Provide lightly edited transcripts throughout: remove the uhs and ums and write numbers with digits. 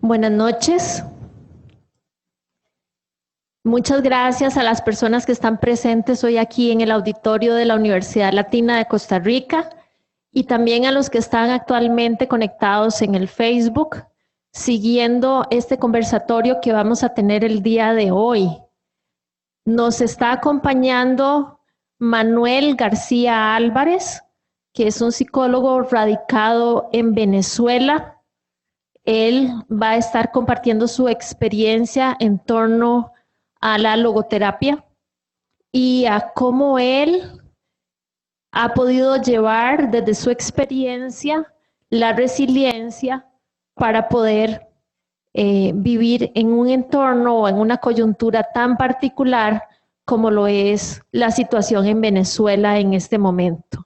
Buenas noches. Muchas gracias a las personas que están presentes hoy aquí en el auditorio de la Universidad Latina de Costa Rica y también a los que están actualmente conectados en el Facebook, siguiendo este conversatorio que vamos a tener el día de hoy. Nos está acompañando Manuel García Álvarez, que es un psicólogo radicado en Venezuela. Él va a estar compartiendo su experiencia en torno a la logoterapia y a cómo él ha podido llevar desde su experiencia la resiliencia para poder vivir en un entorno o en una coyuntura tan particular como lo es la situación en Venezuela en este momento.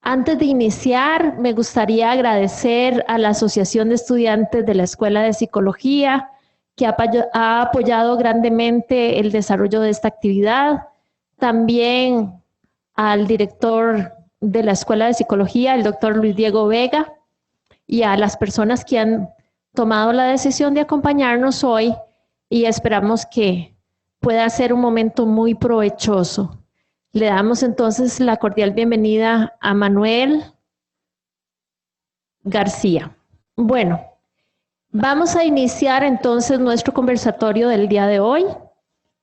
Antes de iniciar, me gustaría agradecer a la Asociación de Estudiantes de la Escuela de Psicología, que ha apoyado grandemente el desarrollo de esta actividad. También al director de la Escuela de Psicología, el doctor Luis Diego Vega, y a las personas que han tomado la decisión de acompañarnos hoy, y esperamos que pueda ser un momento muy provechoso. Le damos entonces la cordial bienvenida a Manuel García. Bueno, vamos a iniciar entonces nuestro conversatorio del día de hoy,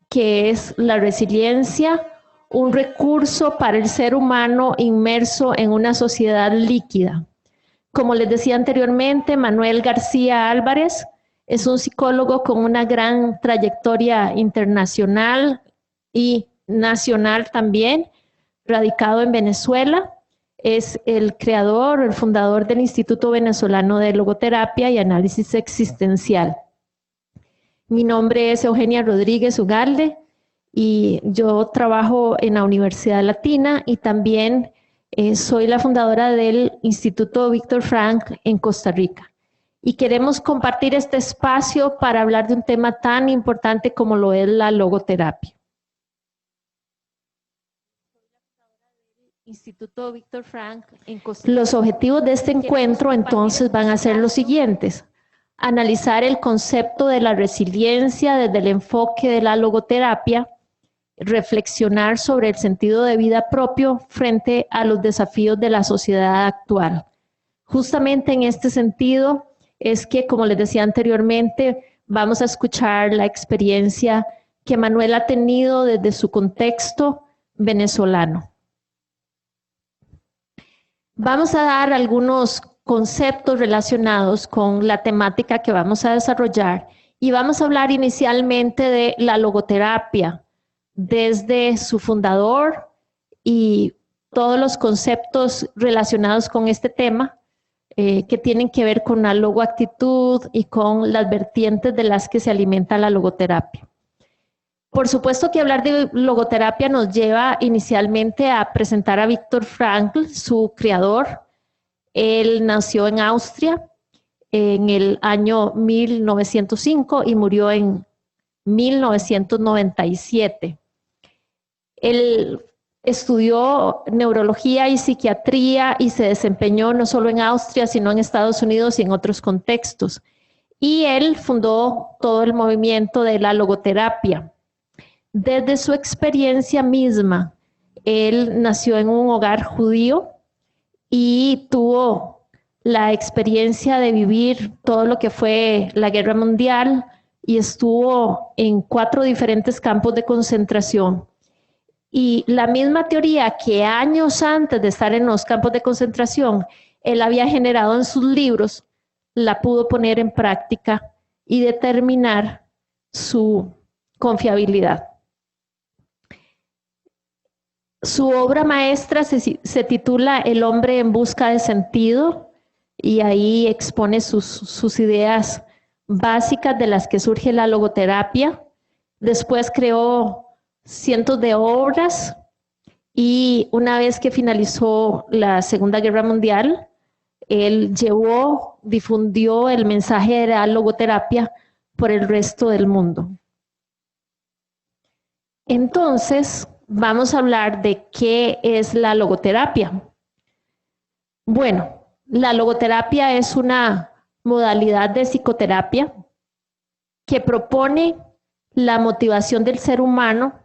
que es la resiliencia, un recurso para el ser humano inmerso en una sociedad líquida. Como les decía anteriormente, Manuel García Álvarez es un psicólogo con una gran trayectoria internacional y nacional también, radicado en Venezuela. Es el creador, el fundador del Instituto Venezolano de Logoterapia y Análisis Existencial. Mi nombre es Eugenia Rodríguez Ugalde y yo trabajo en la Universidad Latina y también soy la fundadora del Instituto Víctor Frank en Costa Rica. Y queremos compartir este espacio para hablar de un tema tan importante como lo es la logoterapia. Instituto Víctor Frank en Costa Rica. Los objetivos de este encuentro entonces van a ser los siguientes: analizar el concepto de la resiliencia desde el enfoque de la logoterapia, reflexionar sobre el sentido de vida propio frente a los desafíos de la sociedad actual. Justamente en este sentido es que, como les decía anteriormente, vamos a escuchar la experiencia que Manuel ha tenido desde su contexto venezolano. Vamos a dar algunos conceptos relacionados con la temática que vamos a desarrollar y vamos a hablar inicialmente de la logoterapia desde su fundador y todos los conceptos relacionados con este tema que tienen que ver con la logoactitud y con las vertientes de las que se alimenta la logoterapia. Por supuesto que hablar de logoterapia nos lleva inicialmente a presentar a Viktor Frankl, su creador. Él nació en Austria en el año 1905 y murió en 1997. Él estudió neurología y psiquiatría y se desempeñó no solo en Austria, sino en Estados Unidos y en otros contextos. Y él fundó todo el movimiento de la logoterapia. Desde su experiencia misma, él nació en un hogar judío y tuvo la experiencia de vivir todo lo que fue la Guerra Mundial y estuvo en 4 diferentes campos de concentración. Y la misma teoría que años antes de estar en los campos de concentración, él había generado en sus libros, la pudo poner en práctica y determinar su confiabilidad. Su obra maestra se titula El hombre en busca de sentido y ahí expone sus ideas básicas de las que surge la logoterapia. Después creó cientos de obras y una vez que finalizó la Segunda Guerra Mundial, él difundió el mensaje de la logoterapia por el resto del mundo. Entonces, vamos a hablar de qué es la logoterapia. Bueno, la logoterapia es una modalidad de psicoterapia que propone la motivación del ser humano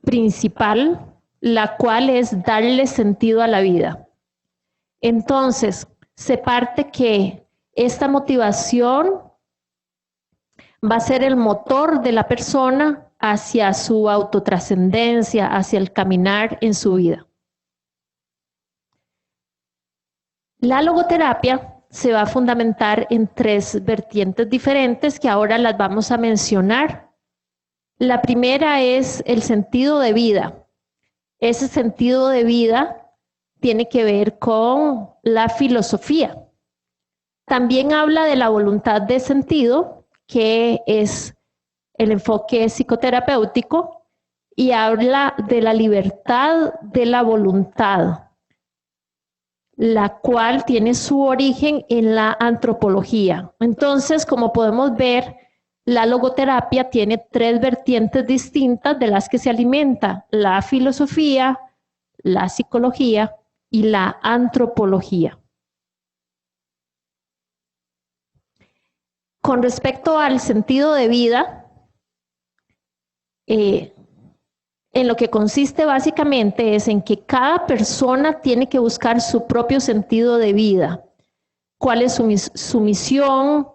principal, la cual es darle sentido a la vida. Entonces, se parte que esta motivación va a ser el motor de la persona hacia su autotrascendencia, hacia el caminar en su vida. La logoterapia se va a fundamentar en 3 vertientes diferentes que ahora las vamos a mencionar. La primera es el sentido de vida. Ese sentido de vida tiene que ver con la filosofía. También habla de la voluntad de sentido, que es el enfoque psicoterapéutico, y habla de la libertad de la voluntad, la cual tiene su origen en la antropología. Entonces, como podemos ver, la logoterapia tiene 3 vertientes distintas de las que se alimenta: la filosofía, la psicología y la antropología. Con respecto al sentido de vida, en lo que consiste básicamente es en que cada persona tiene que buscar su propio sentido de vida. ¿Cuál es su misión?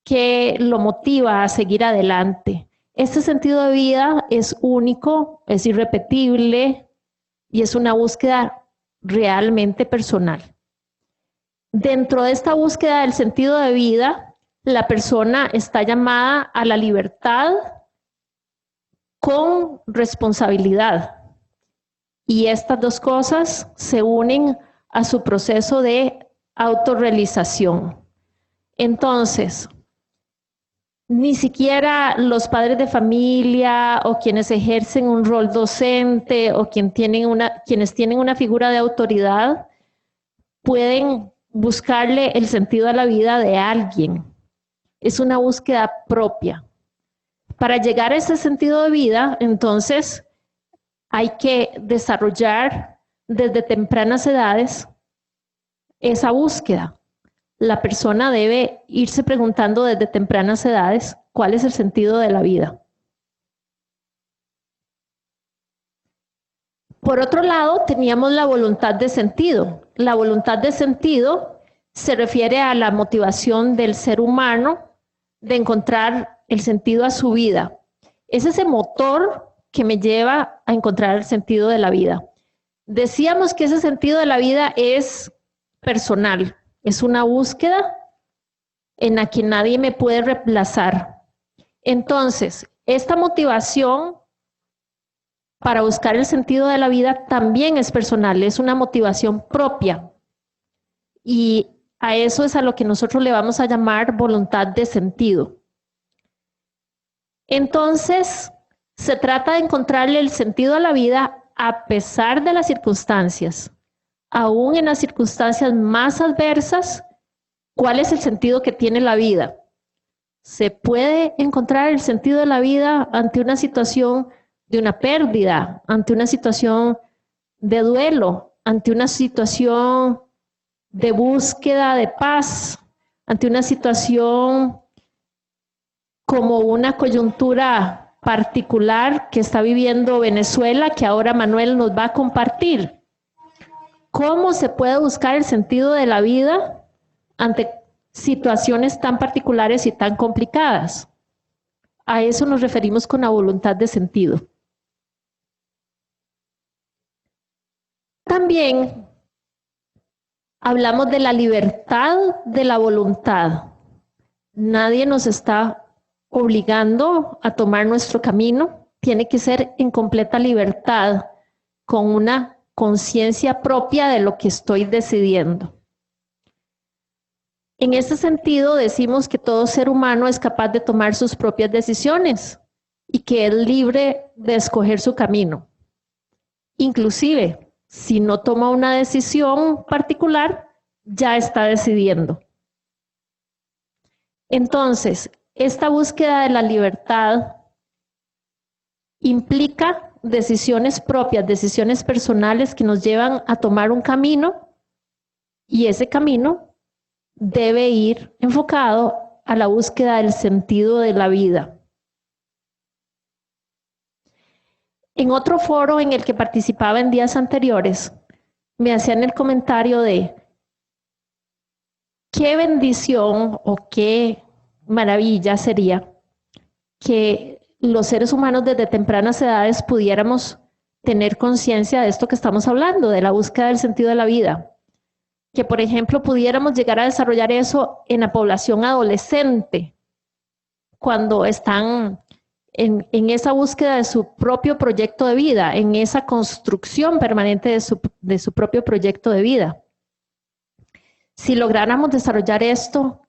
¿Qué lo motiva a seguir adelante? Este sentido de vida es único, es irrepetible y es una búsqueda realmente personal. Dentro de esta búsqueda del sentido de vida, la persona está llamada a la libertad con responsabilidad. Y estas 2 cosas se unen a su proceso de autorrealización. Entonces, ni siquiera los padres de familia o quienes ejercen un rol docente o quienes tienen una figura de autoridad pueden buscarle el sentido a la vida de alguien. Es una búsqueda propia. Para llegar a ese sentido de vida, entonces, hay que desarrollar desde tempranas edades esa búsqueda. La persona debe irse preguntando desde tempranas edades cuál es el sentido de la vida. Por otro lado, teníamos la voluntad de sentido. La voluntad de sentido se refiere a la motivación del ser humano de encontrar el sentido a su vida. Es ese motor que me lleva a encontrar el sentido de la vida. Decíamos que ese sentido de la vida es personal, es una búsqueda en la que nadie me puede reemplazar. Entonces, esta motivación para buscar el sentido de la vida también es personal, es una motivación propia. Y a eso es a lo que nosotros le vamos a llamar voluntad de sentido. Entonces, se trata de encontrarle el sentido a la vida a pesar de las circunstancias. Aún en las circunstancias más adversas, ¿cuál es el sentido que tiene la vida? Se puede encontrar el sentido de la vida ante una situación de una pérdida, ante una situación de duelo, ante una situación de búsqueda de paz, ante una situación como una coyuntura particular que está viviendo Venezuela, que ahora Manuel nos va a compartir. ¿Cómo se puede buscar el sentido de la vida ante situaciones tan particulares y tan complicadas? A eso nos referimos con la voluntad de sentido. También hablamos de la libertad de la voluntad. Nadie nos está obligando a tomar nuestro camino. Tiene que ser en completa libertad, con una conciencia propia de lo que estoy decidiendo. En este sentido, decimos que todo ser humano es capaz de tomar sus propias decisiones y que es libre de escoger su camino. Inclusive, si no toma una decisión particular, ya está decidiendo. Entonces, esta búsqueda de la libertad implica decisiones propias, decisiones personales que nos llevan a tomar un camino, y ese camino debe ir enfocado a la búsqueda del sentido de la vida. En otro foro en el que participaba en días anteriores, me hacían el comentario de qué bendición o qué maravilla sería que los seres humanos desde tempranas edades pudiéramos tener conciencia de esto que estamos hablando, de la búsqueda del sentido de la vida. Que, por ejemplo, pudiéramos llegar a desarrollar eso en la población adolescente, cuando están en esa búsqueda de su propio proyecto de vida, en esa construcción permanente de su propio proyecto de vida. Si lográramos desarrollar esto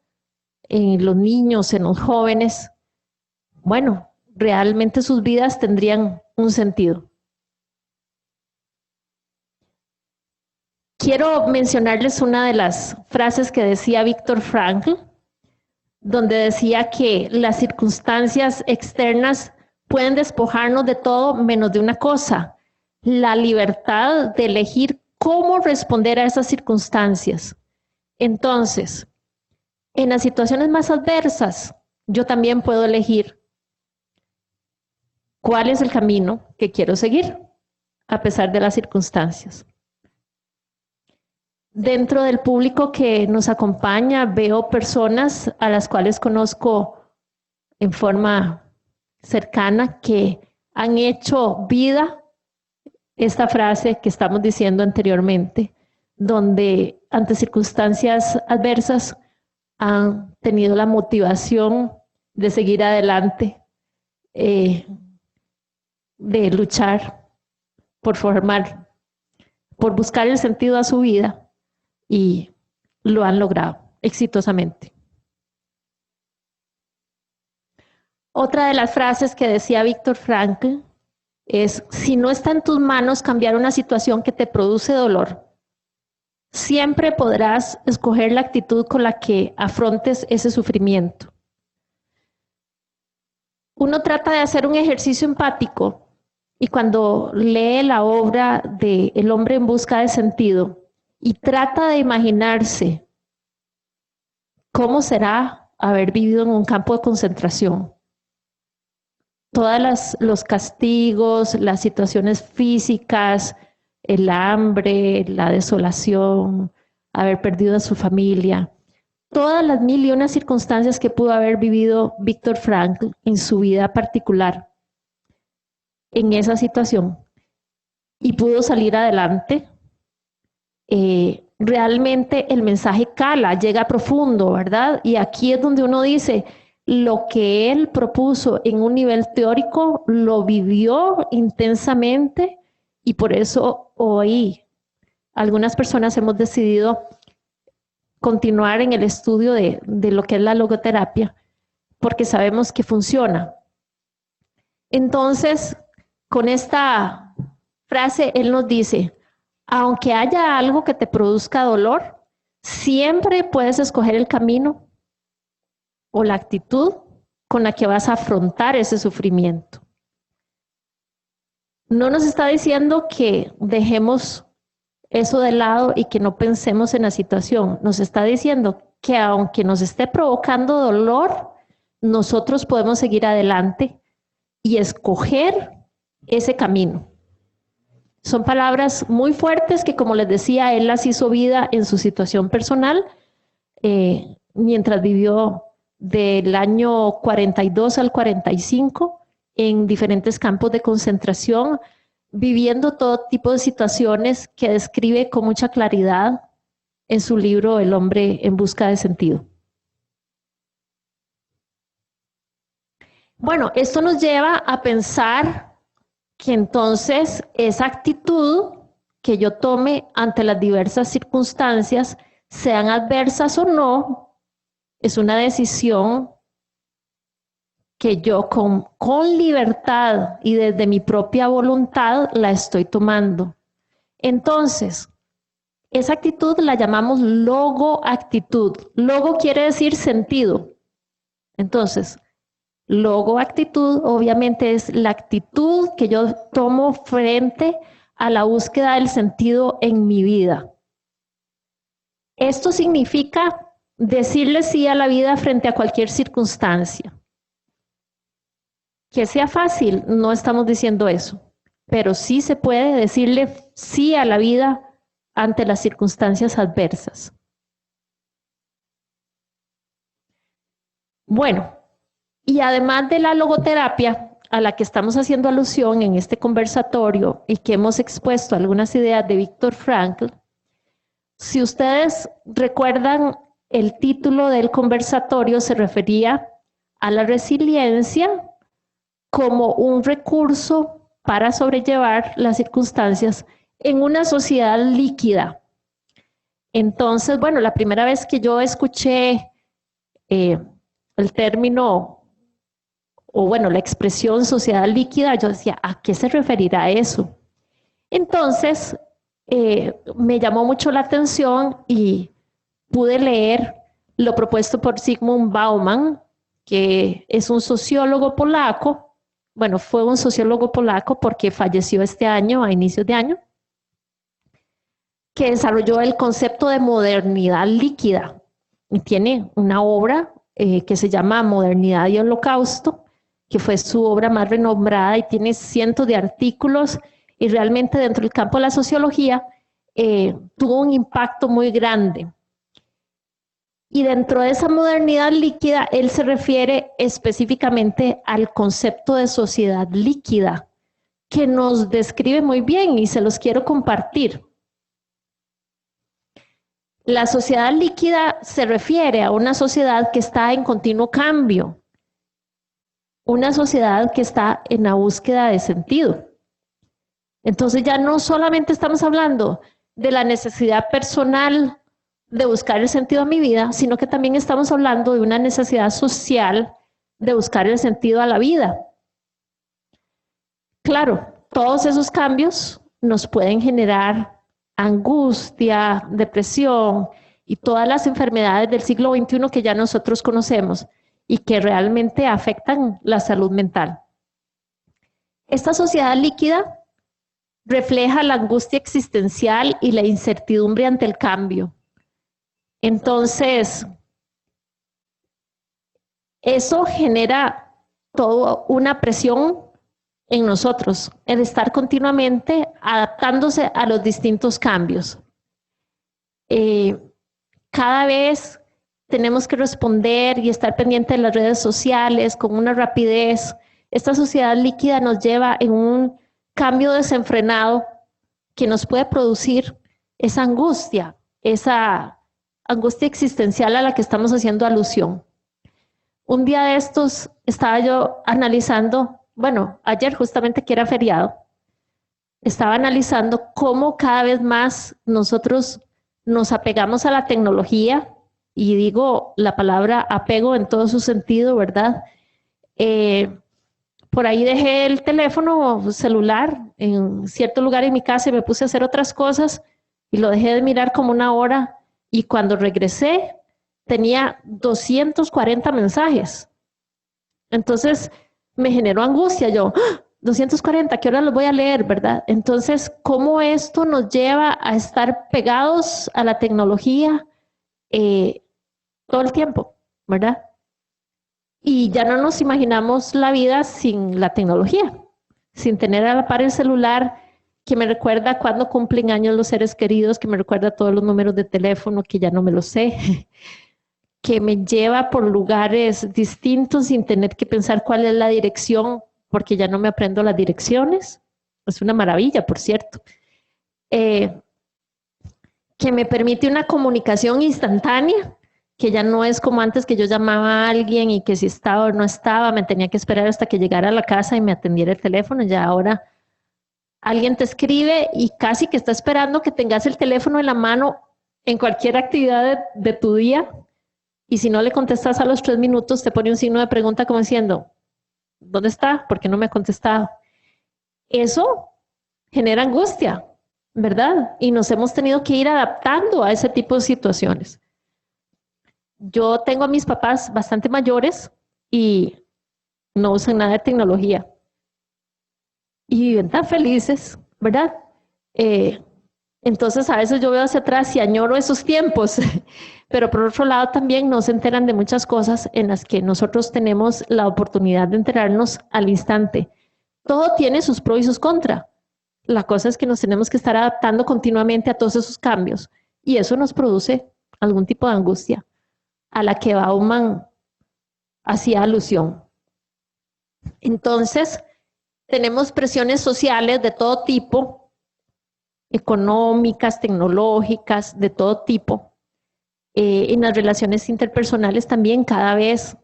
en los niños, en los jóvenes, bueno, realmente sus vidas tendrían un sentido. Quiero mencionarles una de las frases que decía Viktor Frankl, donde decía que las circunstancias externas pueden despojarnos de todo menos de una cosa, la libertad de elegir cómo responder a esas circunstancias. Entonces, en las situaciones más adversas, yo también puedo elegir cuál es el camino que quiero seguir, a pesar de las circunstancias. Dentro del público que nos acompaña, veo personas a las cuales conozco en forma cercana que han hecho vida esta frase que estamos diciendo anteriormente, donde ante circunstancias adversas han tenido la motivación de seguir adelante, de luchar por buscar el sentido a su vida, y lo han logrado exitosamente. Otra de las frases que decía Viktor Frankl es: si no está en tus manos cambiar una situación que te produce dolor, siempre podrás escoger la actitud con la que afrontes ese sufrimiento. Uno trata de hacer un ejercicio empático y cuando lee la obra de El hombre en busca de sentido y trata de imaginarse cómo será haber vivido en un campo de concentración, todos los castigos, las situaciones físicas, el hambre, la desolación, haber perdido a su familia, todas las mil y una circunstancias que pudo haber vivido Viktor Frankl en su vida particular, en esa situación, y pudo salir adelante. Realmente el mensaje cala, llega profundo, ¿verdad? Y aquí es donde uno dice, lo que él propuso en un nivel teórico lo vivió intensamente, y por eso hoy algunas personas hemos decidido continuar en el estudio de lo que es la logoterapia, porque sabemos que funciona. Entonces, con esta frase él nos dice: aunque haya algo que te produzca dolor, siempre puedes escoger el camino o la actitud con la que vas a afrontar ese sufrimiento. No nos está diciendo que dejemos eso de lado y que no pensemos en la situación. Nos está diciendo que aunque nos esté provocando dolor, nosotros podemos seguir adelante y escoger ese camino. Son palabras muy fuertes que, como les decía, él las hizo vida en su situación personal, mientras vivió del año 42 al 45 en diferentes campos de concentración, viviendo todo tipo de situaciones que describe con mucha claridad en su libro El hombre en busca de sentido. Bueno, esto nos lleva a pensar que entonces esa actitud que yo tome ante las diversas circunstancias, sean adversas o no, es una decisión que yo con libertad y desde mi propia voluntad la estoy tomando. Entonces, esa actitud la llamamos logoactitud. Logo quiere decir sentido. Entonces, logoactitud obviamente es la actitud que yo tomo frente a la búsqueda del sentido en mi vida. Esto significa decirle sí a la vida frente a cualquier circunstancia. Que sea fácil, no estamos diciendo eso, pero sí se puede decirle sí a la vida ante las circunstancias adversas. Bueno, y además de la logoterapia a la que estamos haciendo alusión en este conversatorio y que hemos expuesto algunas ideas de Viktor Frankl, si ustedes recuerdan, el título del conversatorio se refería a la resiliencia como un recurso para sobrellevar las circunstancias en una sociedad líquida. Entonces, bueno, la primera vez que yo escuché el término, o bueno, la expresión sociedad líquida, yo decía, ¿a qué se referirá eso? Entonces, me llamó mucho la atención y pude leer lo propuesto por Zygmunt Bauman, que es un sociólogo polaco. Bueno, fue un sociólogo polaco porque falleció este año, a inicios de año, que desarrolló el concepto de modernidad líquida. Y tiene una obra que se llama Modernidad y Holocausto, que fue su obra más renombrada y tiene cientos de artículos, y realmente dentro del campo de la sociología tuvo un impacto muy grande. Y dentro de esa modernidad líquida, él se refiere específicamente al concepto de sociedad líquida, que nos describe muy bien y se los quiero compartir. La sociedad líquida se refiere a una sociedad que está en continuo cambio, una sociedad que está en la búsqueda de sentido. Entonces ya no solamente estamos hablando de la necesidad personal de buscar el sentido a mi vida, sino que también estamos hablando de una necesidad social de buscar el sentido a la vida. Claro, todos esos cambios nos pueden generar angustia, depresión y todas las enfermedades del siglo XXI que ya nosotros conocemos y que realmente afectan la salud mental. Esta sociedad líquida refleja la angustia existencial y la incertidumbre ante el cambio. Entonces, eso genera toda una presión en nosotros, en estar continuamente adaptándose a los distintos cambios. Cada vez tenemos que responder y estar pendiente de las redes sociales con una rapidez. Esta sociedad líquida nos lleva en un cambio desenfrenado que nos puede producir esa angustia existencial a la que estamos haciendo alusión. Un día de estos estaba yo analizando, bueno, ayer justamente que era feriado, estaba analizando cómo cada vez más nosotros nos apegamos a la tecnología, y digo la palabra apego en todo su sentido, ¿verdad? Por ahí dejé el teléfono celular en cierto lugar en mi casa y me puse a hacer otras cosas y lo dejé de mirar como una hora, y cuando regresé tenía 240 mensajes. Entonces me generó angustia, yo, 240, ¿qué hora los voy a leer, verdad? Entonces, ¿cómo esto nos lleva a estar pegados a la tecnología todo el tiempo, verdad? Y ya no nos imaginamos la vida sin la tecnología, sin tener a la par el celular que me recuerda cuándo cumplen años los seres queridos, que me recuerda todos los números de teléfono que ya no me los sé, que me lleva por lugares distintos sin tener que pensar cuál es la dirección, porque ya no me aprendo las direcciones. Es una maravilla, por cierto. Que me permite una comunicación instantánea, que ya no es como antes, que yo llamaba a alguien y que si estaba o no estaba, me tenía que esperar hasta que llegara a la casa y me atendiera el teléfono. Ya ahora alguien te escribe y casi que está esperando que tengas el teléfono en la mano en cualquier actividad de tu día, y si no le contestas a los 3 minutos, te pone un signo de pregunta como diciendo, ¿dónde está? ¿Por qué no me ha contestado? Eso genera angustia, ¿verdad? Y nos hemos tenido que ir adaptando a ese tipo de situaciones. Yo tengo a mis papás bastante mayores y no usan nada de tecnología. Y viven tan felices, ¿verdad? Entonces a veces yo veo hacia atrás y añoro esos tiempos, pero por otro lado también no se enteran de muchas cosas en las que nosotros tenemos la oportunidad de enterarnos al instante. Todo tiene sus pros y sus contras. La cosa es que nos tenemos que estar adaptando continuamente a todos esos cambios y eso nos produce algún tipo de angustia a la que Bauman hacía alusión. Entonces, tenemos presiones sociales de todo tipo, económicas, tecnológicas, de todo tipo. En las relaciones interpersonales también cada vez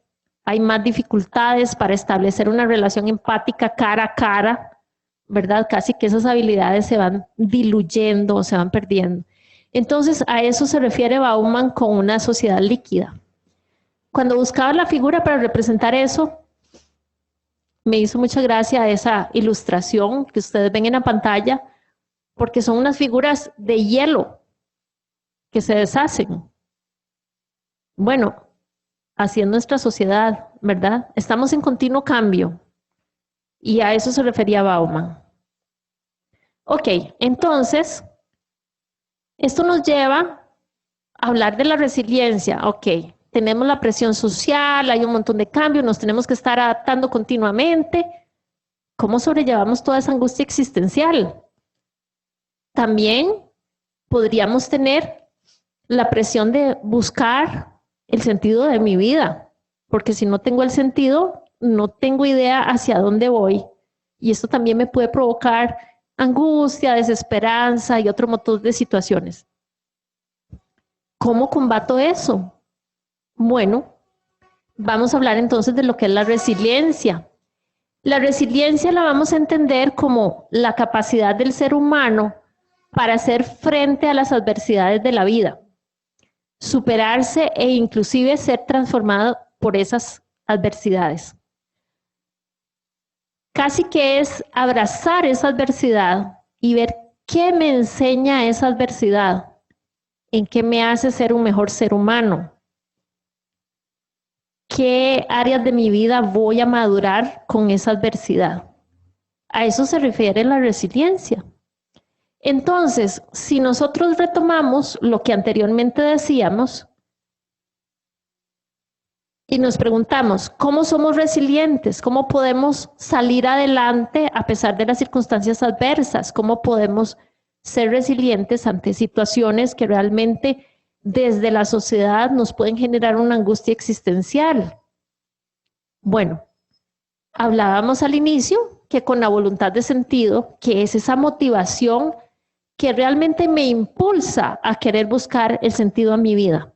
hay más dificultades para establecer una relación empática cara a cara, ¿verdad? Casi que esas habilidades se van diluyendo, se van perdiendo. Entonces, a eso se refiere Bauman con una sociedad líquida. Cuando buscaba la figura para representar eso, me hizo mucha gracia esa ilustración que ustedes ven en la pantalla, porque son unas figuras de hielo que se deshacen. Bueno, así es nuestra sociedad, ¿verdad? Estamos en continuo cambio y a eso se refería Bauman. Ok, entonces, esto nos lleva a hablar de la resiliencia. Ok, tenemos la presión social, hay un montón de cambios, nos tenemos que estar adaptando continuamente. ¿Cómo sobrellevamos toda esa angustia existencial? También podríamos tener la presión de buscar el sentido de mi vida, porque si no tengo el sentido, no tengo idea hacia dónde voy. Y esto también me puede provocar angustia, desesperanza y otro montón de situaciones. ¿Cómo combato eso? Bueno, vamos a hablar entonces de lo que es la resiliencia. La resiliencia la vamos a entender como la capacidad del ser humano para hacer frente a las adversidades de la vida, superarse e inclusive ser transformado por esas adversidades. Casi que es abrazar esa adversidad y ver qué me enseña esa adversidad, en qué me hace ser un mejor ser humano, qué áreas de mi vida voy a madurar con esa adversidad. A eso se refiere la resiliencia. Entonces, si nosotros retomamos lo que anteriormente decíamos y nos preguntamos, ¿cómo somos resilientes? ¿Cómo podemos salir adelante a pesar de las circunstancias adversas? ¿Cómo podemos ser resilientes ante situaciones que realmente desde la sociedad nos pueden generar una angustia existencial? Bueno, hablábamos al inicio que con la voluntad de sentido, que es esa motivación que realmente me impulsa a querer buscar el sentido a mi vida.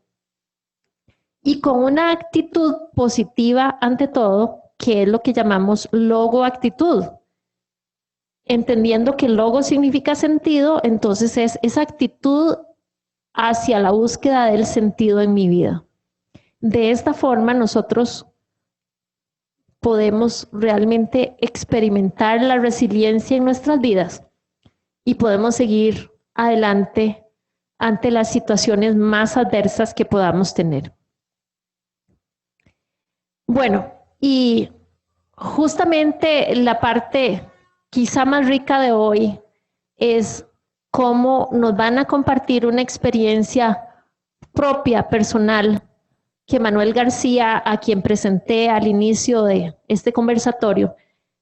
Y con una actitud positiva ante todo, que es lo que llamamos logoactitud. Entendiendo que logo significa sentido, entonces es esa actitud hacia la búsqueda del sentido en mi vida. De esta forma nosotros podemos realmente experimentar la resiliencia en nuestras vidas y podemos seguir adelante ante las situaciones más adversas que podamos tener. Bueno, y justamente la parte quizá más rica de hoy es cómo nos van a compartir una experiencia propia, personal, que Manuel García, a quien presenté al inicio de este conversatorio,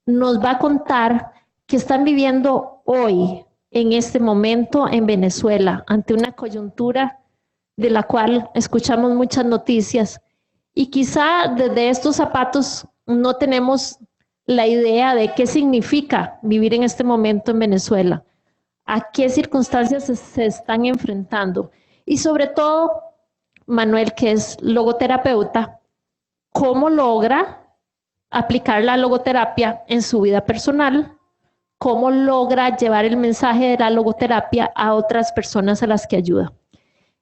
nos va a contar que están viviendo hoy, en este momento, en Venezuela, ante una coyuntura de la cual escuchamos muchas noticias y quizá desde estos zapatos no tenemos la idea de qué significa vivir en este momento en Venezuela, a qué circunstancias se están enfrentando y sobre todo, Manuel, que es logoterapeuta, ¿cómo logra aplicar la logoterapia en su vida personal? ¿Cómo logra llevar el mensaje de la logoterapia a otras personas a las que ayuda?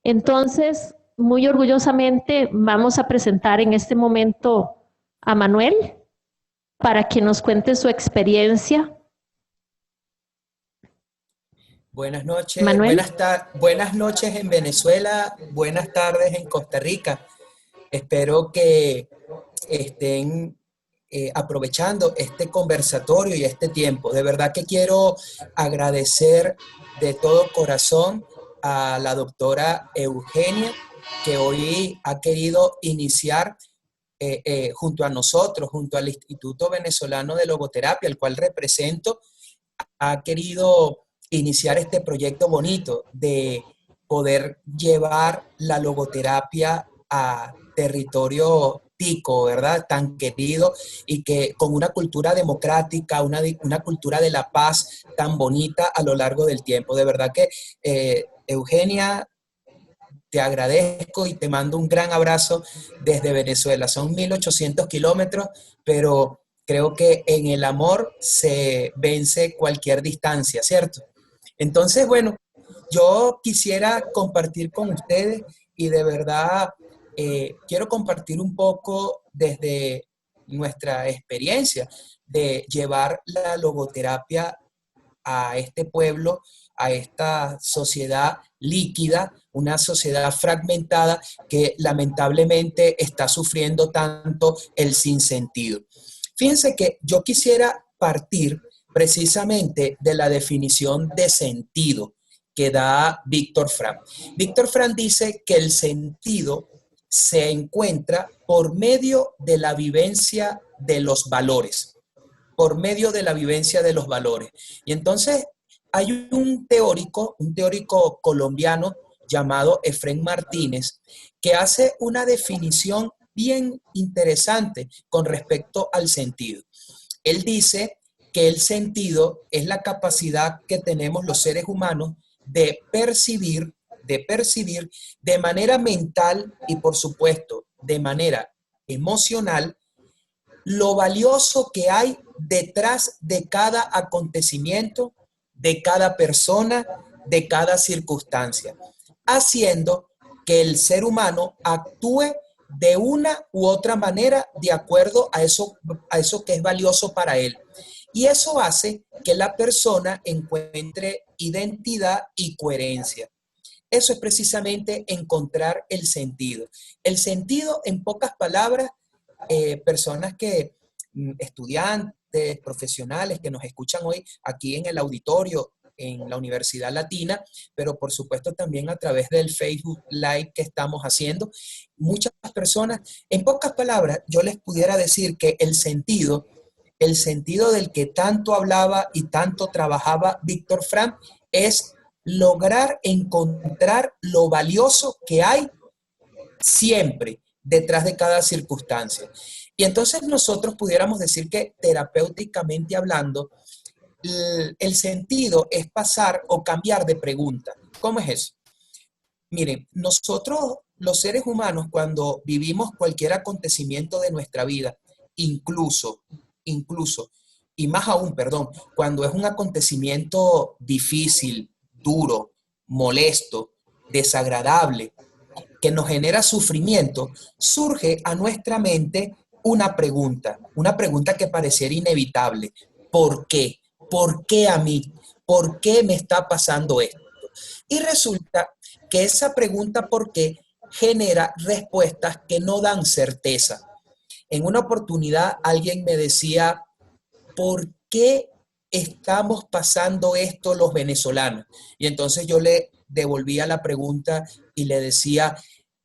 Entonces, muy orgullosamente vamos a presentar en este momento a Manuel para que nos cuente su experiencia. Buenas noches, Manuel. buenas noches en Venezuela, buenas tardes en Costa Rica. Espero que estén aprovechando este conversatorio y este tiempo. De verdad que quiero agradecer de todo corazón a la doctora Eugenia, que hoy ha querido iniciar junto a nosotros, junto al Instituto Venezolano de Logoterapia, el cual represento, ha querido iniciar este proyecto bonito de poder llevar la logoterapia a territorio tico, ¿verdad? Tan querido y que con una cultura democrática, una cultura de la paz tan bonita a lo largo del tiempo. De verdad que, Eugenia, te agradezco y te mando un gran abrazo desde Venezuela. Son 1800 kilómetros, pero creo que en el amor se vence cualquier distancia, ¿cierto? Entonces, bueno, yo quisiera compartir con ustedes y de verdad quiero compartir un poco desde nuestra experiencia de llevar la logoterapia a este pueblo, a esta sociedad líquida, una sociedad fragmentada que lamentablemente está sufriendo tanto el sinsentido. Fíjense que yo quisiera partir precisamente de la definición de sentido que da Víctor Frank. Víctor Frank dice que el sentido se encuentra por medio de la vivencia de los valores, por medio de la vivencia de los valores. Y entonces hay un teórico colombiano llamado Efrén Martínez, que hace una definición bien interesante con respecto al sentido. Él dice que el sentido es la capacidad que tenemos los seres humanos de percibir de manera mental y, por supuesto, de manera emocional, lo valioso que hay detrás de cada acontecimiento, de cada persona, de cada circunstancia, haciendo que el ser humano actúe de una u otra manera de acuerdo a eso que es valioso para él. Y eso hace que la persona encuentre identidad y coherencia. Eso es precisamente encontrar el sentido. El sentido, en pocas palabras, personas que, estudiantes, profesionales que nos escuchan hoy aquí en el auditorio, en la Universidad Latina, pero por supuesto también a través del Facebook Live que estamos haciendo, muchas personas, en pocas palabras, yo les pudiera decir que el sentido del que tanto hablaba y tanto trabajaba Víctor Frank es lograr encontrar lo valioso que hay siempre detrás de cada circunstancia. Y entonces nosotros pudiéramos decir que terapéuticamente hablando, el sentido es pasar o cambiar de pregunta. ¿Cómo es eso? Miren, nosotros los seres humanos cuando vivimos cualquier acontecimiento de nuestra vida, incluso, y más aún, perdón, cuando es un acontecimiento difícil, duro, molesto, desagradable, que nos genera sufrimiento, surge a nuestra mente una pregunta que pareciera inevitable. ¿Por qué? ¿Por qué a mí? ¿Por qué me está pasando esto? Y resulta que esa pregunta ¿por qué? Genera respuestas que no dan certeza. En una oportunidad alguien me decía, ¿por qué estamos pasando esto los venezolanos? Y entonces yo le devolvía la pregunta y le decía,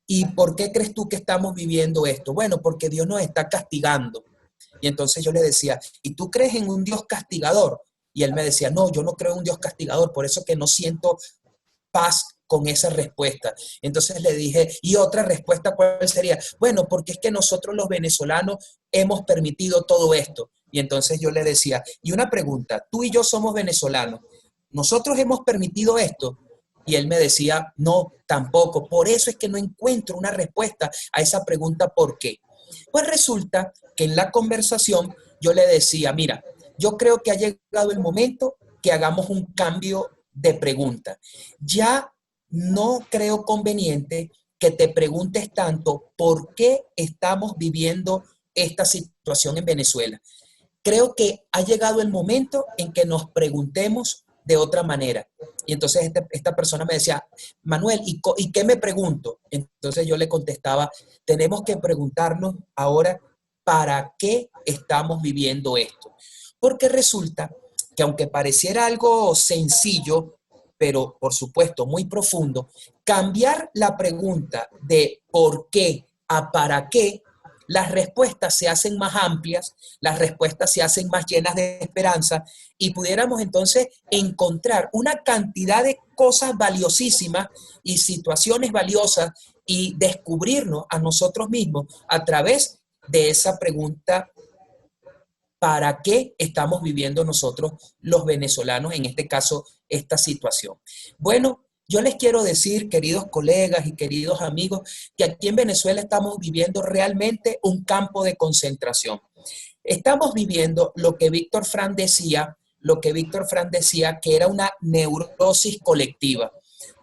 ¿y por qué crees tú que estamos viviendo esto? Bueno, porque Dios nos está castigando. Y entonces yo le decía, ¿y tú crees en un Dios castigador? Y él me decía, no, yo no creo en un Dios castigador, por eso que no siento paz con esa respuesta. Entonces le dije, ¿y otra respuesta cuál sería? Bueno, porque es que nosotros los venezolanos hemos permitido todo esto. Y entonces yo le decía, y una pregunta, tú y yo somos venezolanos, ¿nosotros hemos permitido esto? Y él me decía, no, tampoco. Por eso es que no encuentro una respuesta a esa pregunta, ¿por qué? Pues resulta que en la conversación yo le decía, mira, yo creo que ha llegado el momento que hagamos un cambio de pregunta. Ya no creo conveniente que te preguntes tanto por qué estamos viviendo esta situación en Venezuela. Creo que ha llegado el momento en que nos preguntemos de otra manera. Y entonces esta persona me decía, Manuel, ¿y qué me pregunto? Entonces yo le contestaba, tenemos que preguntarnos ahora ¿para qué estamos viviendo esto? Porque resulta que aunque pareciera algo sencillo, pero por supuesto muy profundo, cambiar la pregunta de ¿por qué a para qué? Las respuestas se hacen más amplias, las respuestas se hacen más llenas de esperanza y pudiéramos entonces encontrar una cantidad de cosas valiosísimas y situaciones valiosas y descubrirnos a nosotros mismos a través de esa pregunta: ¿para qué estamos viviendo nosotros los venezolanos, en este caso, esta situación? Bueno, yo les quiero decir, queridos colegas y queridos amigos, que aquí en Venezuela estamos viviendo realmente un campo de concentración. Estamos viviendo lo que Víctor Frank decía que era una neurosis colectiva.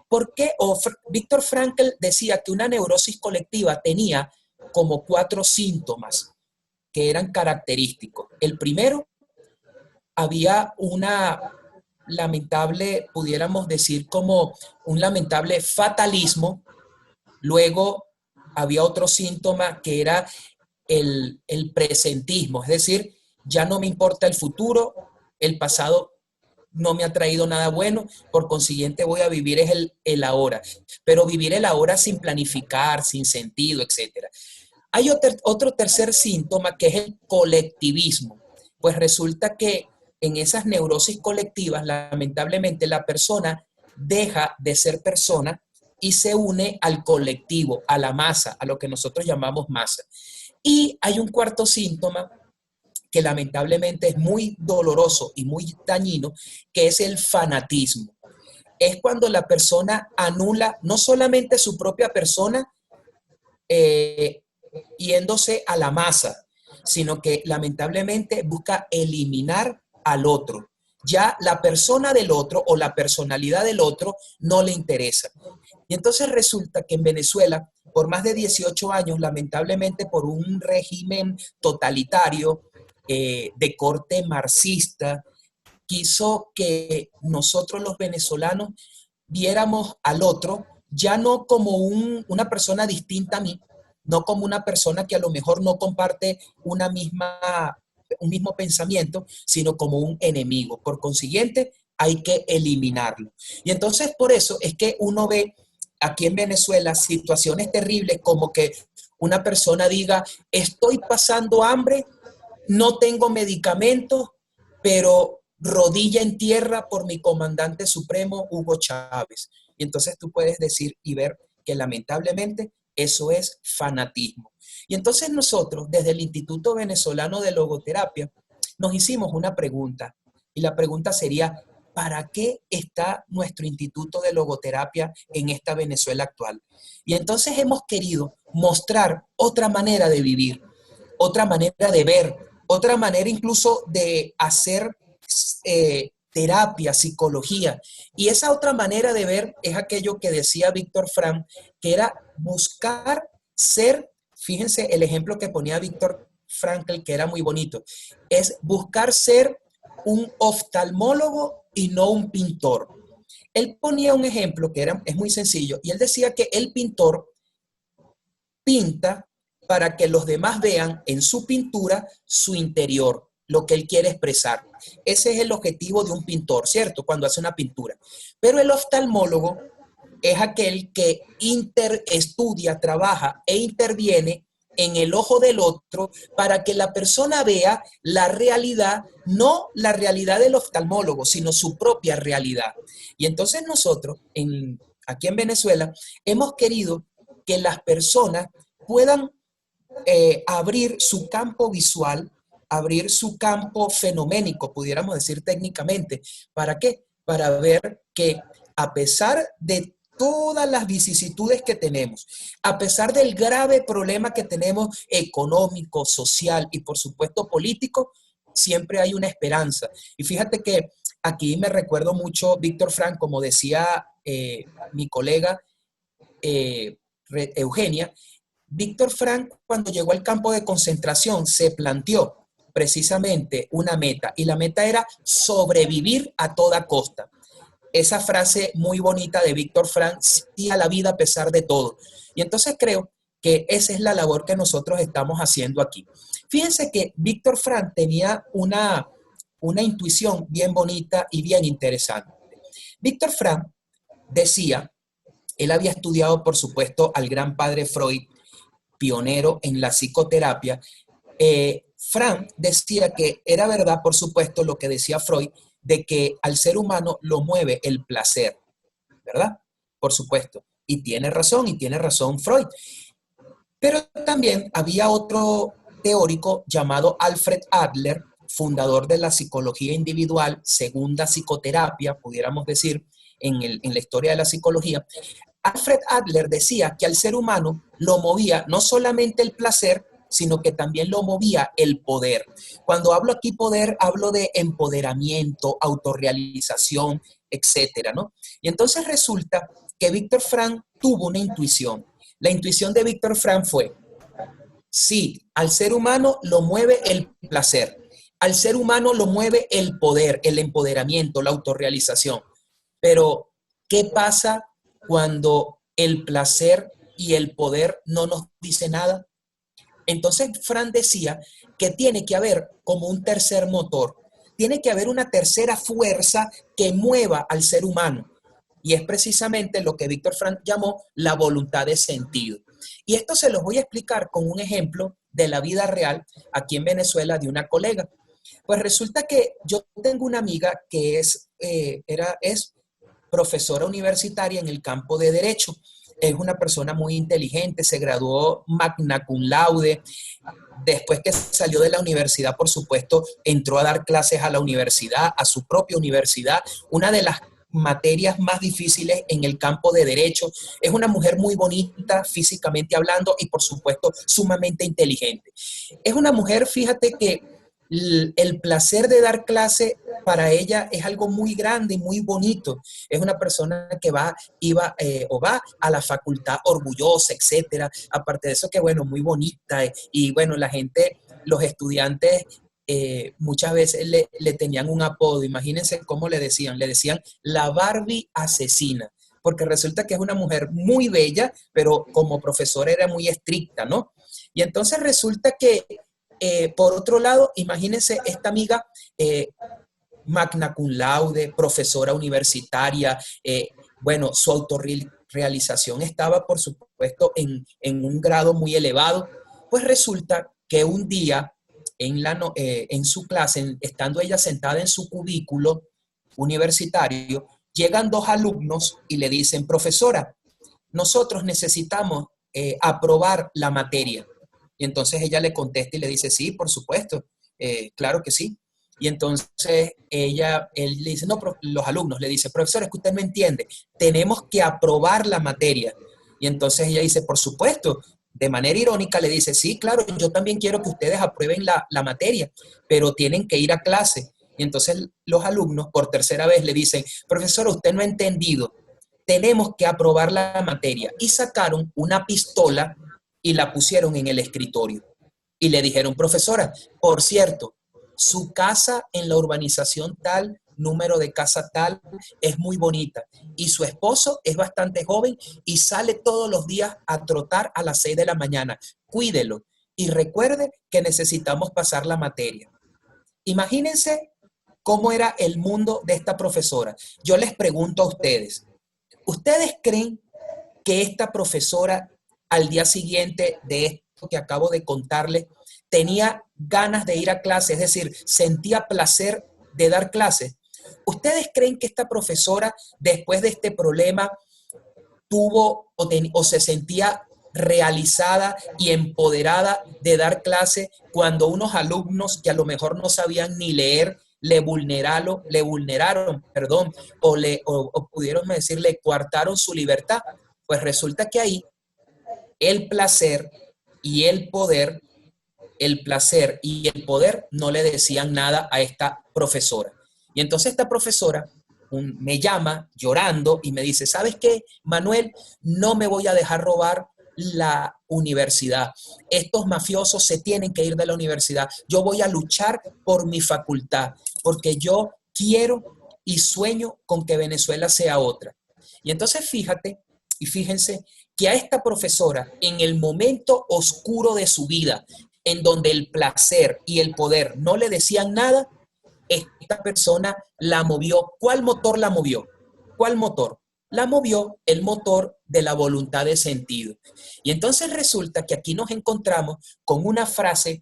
¿Por qué? Víctor Frankl decía que una neurosis colectiva tenía como 4 síntomas que eran característicos. El primero, había una lamentable, pudiéramos decir como un lamentable fatalismo. Luego había otro síntoma que era el presentismo, es decir, ya no me importa el futuro, el pasado no me ha traído nada bueno, por consiguiente voy a vivir es el ahora, pero vivir el ahora sin planificar, sin sentido, etcétera. Hay otro tercer síntoma que es el colectivismo, pues resulta que en esas neurosis colectivas, lamentablemente, la persona deja de ser persona y se une al colectivo, a la masa, a lo que nosotros llamamos masa. Y hay un cuarto síntoma que lamentablemente es muy doloroso y muy dañino, que es el fanatismo. Es cuando la persona anula no solamente su propia persona, eh, yéndose a la masa, sino que lamentablemente busca eliminar al otro. Ya la persona del otro o la personalidad del otro no le interesa. Y entonces resulta que en Venezuela, por más de 18 años, lamentablemente por un régimen totalitario de corte marxista, quiso que nosotros los venezolanos viéramos al otro ya no como una persona distinta a mí, no como una persona que a lo mejor no comparte un mismo pensamiento, sino como un enemigo. Por consiguiente, hay que eliminarlo. Y entonces por eso es que uno ve aquí en Venezuela situaciones terribles como que una persona diga, estoy pasando hambre, no tengo medicamentos, pero rodilla en tierra por mi comandante supremo, Hugo Chávez. Y entonces tú puedes decir y ver que lamentablemente eso es fanatismo. Y entonces nosotros, desde el Instituto Venezolano de Logoterapia, nos hicimos una pregunta. Y la pregunta sería, ¿para qué está nuestro Instituto de Logoterapia en esta Venezuela actual? Y entonces hemos querido mostrar otra manera de vivir, otra manera de ver, otra manera incluso de hacer terapia, psicología. Y esa otra manera de ver es aquello que decía Víctor Frank, que era buscar ser, fíjense el ejemplo que ponía Víctor Frankl, que era muy bonito, es buscar ser un oftalmólogo y no un pintor. Él ponía un ejemplo que es muy sencillo, y él decía que el pintor pinta para que los demás vean en su pintura su interior, lo que él quiere expresar. Ese es el objetivo de un pintor, ¿cierto? Cuando hace una pintura. Pero el oftalmólogo es aquel que estudia, trabaja e interviene en el ojo del otro para que la persona vea la realidad, no la realidad del oftalmólogo, sino su propia realidad. Y entonces nosotros, aquí en Venezuela, hemos querido que las personas puedan abrir su campo visual, abrir su campo fenoménico, pudiéramos decir técnicamente. ¿Para qué? Para ver que a pesar de todas las vicisitudes que tenemos, a pesar del grave problema que tenemos económico, social y por supuesto político, siempre hay una esperanza. Y fíjate que aquí me recuerdo mucho Víctor Frank, como decía mi colega Eugenia. Víctor Frank, cuando llegó al campo de concentración, se planteó precisamente una meta, y la meta era sobrevivir a toda costa. Esa frase muy bonita de Víctor Frank, sí a la vida a pesar de todo. Y entonces creo que esa es la labor que nosotros estamos haciendo aquí. Fíjense que Víctor Frank tenía una intuición bien bonita y bien interesante. Víctor Frank decía, él había estudiado, por supuesto, al gran padre Freud, pionero en la psicoterapia. Frank decía que era verdad, por supuesto, lo que decía Freud, de que al ser humano lo mueve el placer, ¿verdad? Por supuesto. Y tiene razón Freud. Pero también había otro teórico llamado Alfred Adler, fundador de la psicología individual, segunda psicoterapia, pudiéramos decir, en la historia de la psicología. Alfred Adler decía que al ser humano lo movía no solamente el placer, sino que también lo movía el poder. Cuando hablo aquí poder, hablo de empoderamiento, autorrealización, etcétera, ¿no? Y entonces resulta que Víctor Frank tuvo una intuición. La intuición de Víctor Frank fue, sí, al ser humano lo mueve el placer, al ser humano lo mueve el poder, el empoderamiento, la autorrealización. Pero, ¿qué pasa cuando el placer y el poder no nos dice nada? Entonces, Frank decía que tiene que haber como un tercer motor, tiene que haber una tercera fuerza que mueva al ser humano. Y es precisamente lo que Víctor Frank llamó la voluntad de sentido. Y esto se los voy a explicar con un ejemplo de la vida real aquí en Venezuela de una colega. Pues resulta que yo tengo una amiga que es profesora universitaria en el campo de Derecho. Es una persona muy inteligente, se graduó magna cum laude. Después que salió de la universidad, por supuesto, entró a dar clases a la universidad, a su propia universidad, una de las materias más difíciles en el campo de Derecho. Es una mujer muy bonita físicamente hablando y, por supuesto, sumamente inteligente. Es una mujer, fíjate que el placer de dar clase para ella es algo muy grande y muy bonito. Es una persona que va a la facultad orgullosa, etcétera. Aparte de eso, que bueno, muy bonita. Y bueno, la gente, los estudiantes, muchas veces le tenían un apodo. Imagínense cómo le decían la Barbie asesina, porque resulta que es una mujer muy bella, pero como profesora era muy estricta, ¿no? Y entonces resulta que por otro lado, imagínense esta amiga magna cum laude, profesora universitaria, bueno, su autorrealización estaba, por supuesto, en un grado muy elevado. Pues resulta que un día en su clase, estando ella sentada en su cubículo universitario, llegan dos alumnos y le dicen, profesora, nosotros necesitamos aprobar la materia. Y entonces ella le contesta y le dice, sí, por supuesto, claro que sí. Y entonces él le dice, no, los alumnos le dicen, profesor, es que usted no entiende, tenemos que aprobar la materia. Y entonces ella dice, por supuesto, de manera irónica le dice, sí, claro, yo también quiero que ustedes aprueben la materia, pero tienen que ir a clase. Y entonces los alumnos por tercera vez le dicen, profesor, usted no ha entendido, tenemos que aprobar la materia. Y sacaron una pistola y la pusieron en el escritorio. Y le dijeron, profesora, por cierto, su casa en la urbanización tal, número de casa tal, es muy bonita. Y su esposo es bastante joven y sale todos los días a trotar a las 6 de la mañana. Cuídelo y recuerde que necesitamos pasar la materia. Imagínense cómo era el mundo de esta profesora. Yo les pregunto a ustedes, ¿ustedes creen que esta profesora al día siguiente de esto que acabo de contarles tenía ganas de ir a clase, es decir, sentía placer de dar clases? ¿Ustedes creen que esta profesora después de este problema tuvo o se sentía realizada y empoderada de dar clase cuando unos alumnos que a lo mejor no sabían ni leer le vulneraron, o pudieron decir, le coartaron su libertad? Pues resulta que ahí el placer y el poder, no le decían nada a esta profesora. Y entonces esta profesora me llama llorando y me dice, ¿sabes qué, Manuel? No me voy a dejar robar la universidad. Estos mafiosos se tienen que ir de la universidad. Yo voy a luchar por mi facultad, porque yo quiero y sueño con que Venezuela sea otra. Y entonces fíjense que a esta profesora, en el momento oscuro de su vida, en donde el placer y el poder no le decían nada, esta persona la movió. ¿Cuál motor la movió? ¿Cuál motor? La movió el motor de la voluntad de sentido. Y entonces resulta que aquí nos encontramos con una frase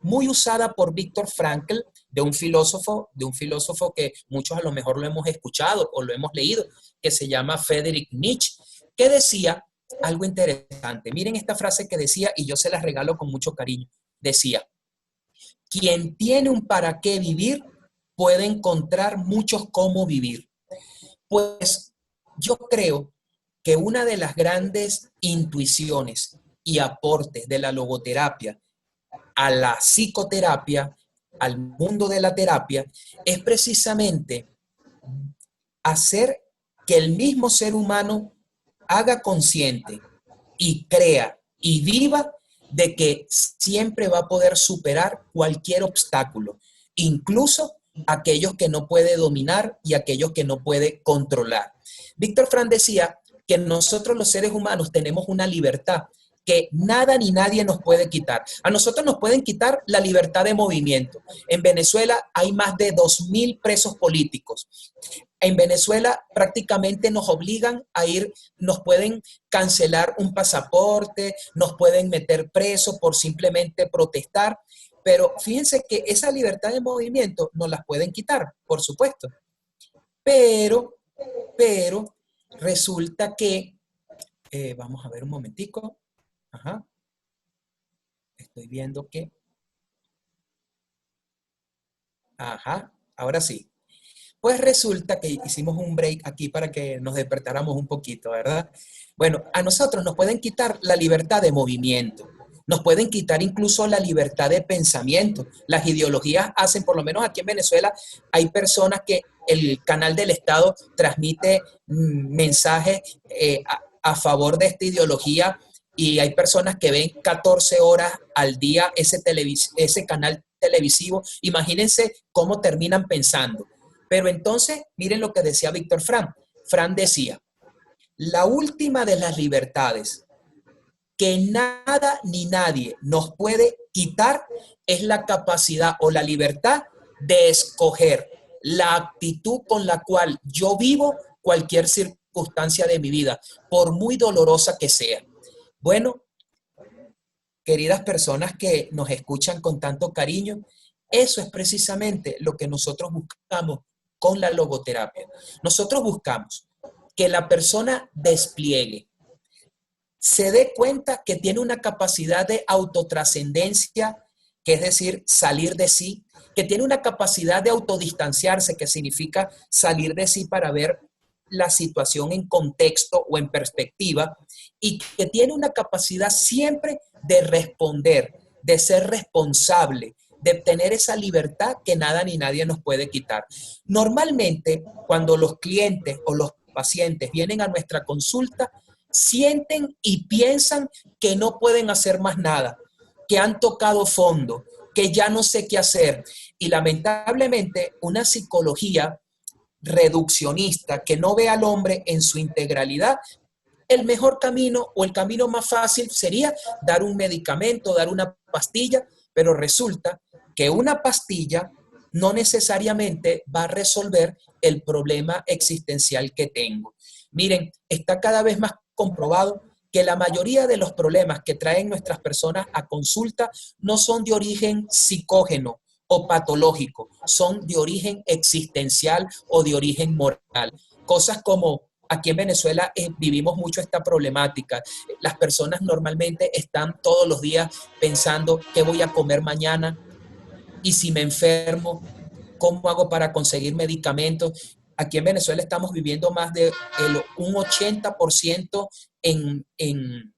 muy usada por Viktor Frankl, de un filósofo que muchos a lo mejor lo hemos escuchado o lo hemos leído, que se llama Friedrich Nietzsche, que decía algo interesante. Miren esta frase que decía, y yo se la regalo con mucho cariño. Decía: quien tiene un para qué vivir puede encontrar muchos cómo vivir. Pues yo creo que una de las grandes intuiciones y aportes de la logoterapia a la psicoterapia, al mundo de la terapia, es precisamente hacer que el mismo ser humano haga consciente y crea y viva de que siempre va a poder superar cualquier obstáculo, incluso aquellos que no puede dominar y aquellos que no puede controlar. Víctor Frank decía que nosotros los seres humanos tenemos una libertad que nada ni nadie nos puede quitar. A nosotros nos pueden quitar la libertad de movimiento. En Venezuela hay más de 2.000 presos políticos. En Venezuela prácticamente nos obligan a ir, nos pueden cancelar un pasaporte, nos pueden meter preso por simplemente protestar, pero fíjense que esa libertad de movimiento nos las pueden quitar, por supuesto. Pero resulta que, vamos a ver un momentico. Ajá. Estoy viendo que... Ajá, ahora sí. Pues resulta que hicimos un break aquí para que nos despertáramos un poquito, ¿verdad? Bueno, a nosotros nos pueden quitar la libertad de movimiento, nos pueden quitar incluso la libertad de pensamiento. Las ideologías hacen, por lo menos aquí en Venezuela, hay personas que el canal del Estado transmite mensajes a favor de esta ideología y hay personas que ven 14 horas al día ese canal televisivo. Imagínense cómo terminan pensando. Pero entonces, miren lo que decía Víctor Frank. Frank decía: la última de las libertades que nada ni nadie nos puede quitar es la capacidad o la libertad de escoger la actitud con la cual yo vivo cualquier circunstancia de mi vida, por muy dolorosa que sea. Bueno, queridas personas que nos escuchan con tanto cariño, eso es precisamente lo que nosotros buscamos con la logoterapia. Nosotros buscamos que la persona despliegue, se dé cuenta que tiene una capacidad de autotrascendencia, que es decir, salir de sí, que tiene una capacidad de autodistanciarse, que significa salir de sí para ver la situación en contexto o en perspectiva, y que tiene una capacidad siempre de responder, de ser responsable, de obtener esa libertad que nada ni nadie nos puede quitar. Normalmente, cuando los clientes o los pacientes vienen a nuestra consulta, sienten y piensan que no pueden hacer más nada, que han tocado fondo, que ya no sé qué hacer. Y lamentablemente, una psicología reduccionista que no ve al hombre en su integralidad, el mejor camino o el camino más fácil sería dar un medicamento, dar una pastilla, pero resulta que una pastilla no necesariamente va a resolver el problema existencial que tengo. Miren, está cada vez más comprobado que la mayoría de los problemas que traen nuestras personas a consulta no son de origen psicógeno o patológico, son de origen existencial o de origen moral. Cosas como aquí en Venezuela vivimos mucho esta problemática. Las personas normalmente están todos los días pensando qué voy a comer mañana y si me enfermo, cómo hago para conseguir medicamentos. Aquí en Venezuela estamos viviendo más de un 80% en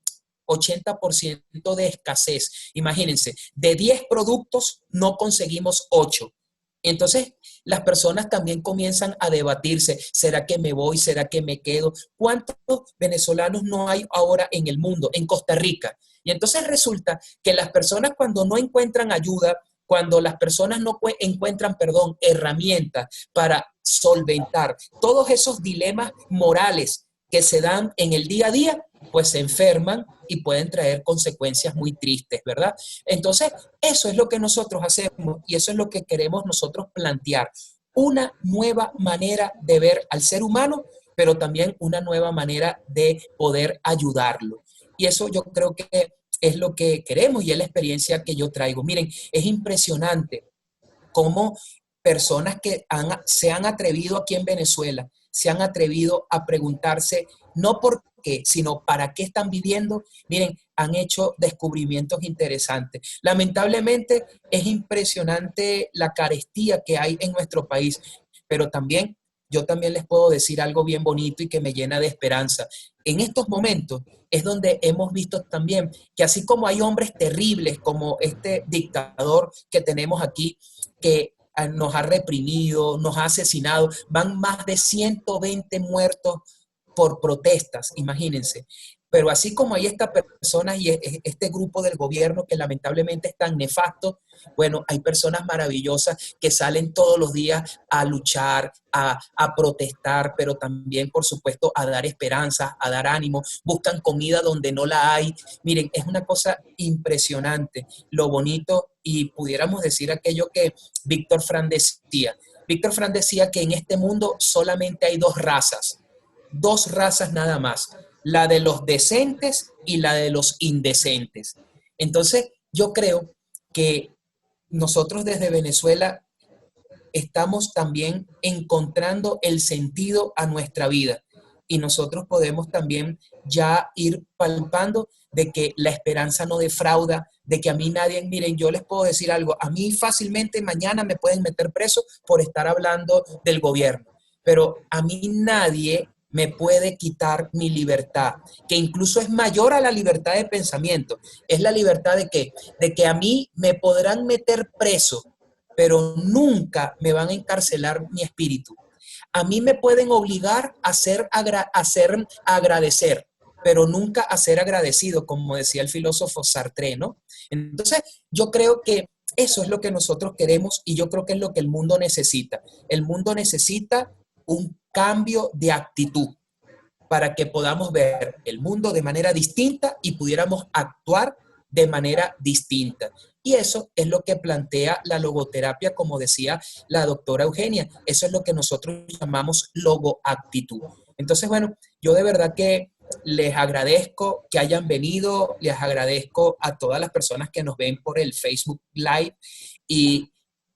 80% de escasez. Imagínense, de 10 productos no conseguimos 8. Entonces, las personas también comienzan a debatirse, ¿será que me voy? ¿Será que me quedo? ¿Cuántos venezolanos no hay ahora en el mundo, en Costa Rica? Y entonces resulta que las personas cuando no encuentran ayuda, cuando las personas no encuentran, herramientas para solventar todos esos dilemas morales que se dan en el día a día, pues se enferman y pueden traer consecuencias muy tristes, ¿verdad? Entonces, eso es lo que nosotros hacemos y eso es lo que queremos nosotros plantear. Una nueva manera de ver al ser humano, pero también una nueva manera de poder ayudarlo. Y eso yo creo que es lo que queremos y es la experiencia que yo traigo. Miren, es impresionante cómo personas que se han atrevido aquí en Venezuela, se han atrevido a preguntarse no por qué, sino para qué están viviendo, miren, han hecho descubrimientos interesantes. Lamentablemente es impresionante la carestía que hay en nuestro país, pero también yo también les puedo decir algo bien bonito y que me llena de esperanza. En estos momentos es donde hemos visto también que así como hay hombres terribles como este dictador que tenemos aquí, que nos ha reprimido, nos ha asesinado, van más de 120 muertos por protestas, imagínense. Pero así como hay estas personas y este grupo del gobierno que lamentablemente es tan nefasto, bueno, hay personas maravillosas que salen todos los días a luchar, a protestar, pero también, por supuesto, a dar esperanza, a dar ánimo, buscan comida donde no la hay. Miren, es una cosa impresionante, lo bonito, y pudiéramos decir aquello que Víctor Frank decía. Víctor Frank decía que en este mundo solamente hay dos razas nada más, la de los decentes y la de los indecentes. Entonces, yo creo que nosotros desde Venezuela estamos también encontrando el sentido a nuestra vida y nosotros podemos también ya ir palpando de que la esperanza no defrauda, de que a mí nadie, miren, yo les puedo decir algo, a mí fácilmente mañana me pueden meter preso por estar hablando del gobierno, pero a mí nadie me puede quitar mi libertad, que incluso es mayor a la libertad de pensamiento. Es la libertad de que a mí me podrán meter preso, pero nunca me van a encarcelar mi espíritu. A mí me pueden obligar a ser agradecer, pero nunca a ser agradecido, como decía el filósofo Sartre, ¿no? Entonces, yo creo que eso es lo que nosotros queremos y yo creo que es lo que el mundo necesita. El mundo necesita un cambio de actitud para que podamos ver el mundo de manera distinta y pudiéramos actuar de manera distinta. Y eso es lo que plantea la logoterapia, como decía la doctora Eugenia. Eso es lo que nosotros llamamos logoactitud. Entonces, bueno, yo de verdad que les agradezco que hayan venido, les agradezco a todas las personas que nos ven por el Facebook Live y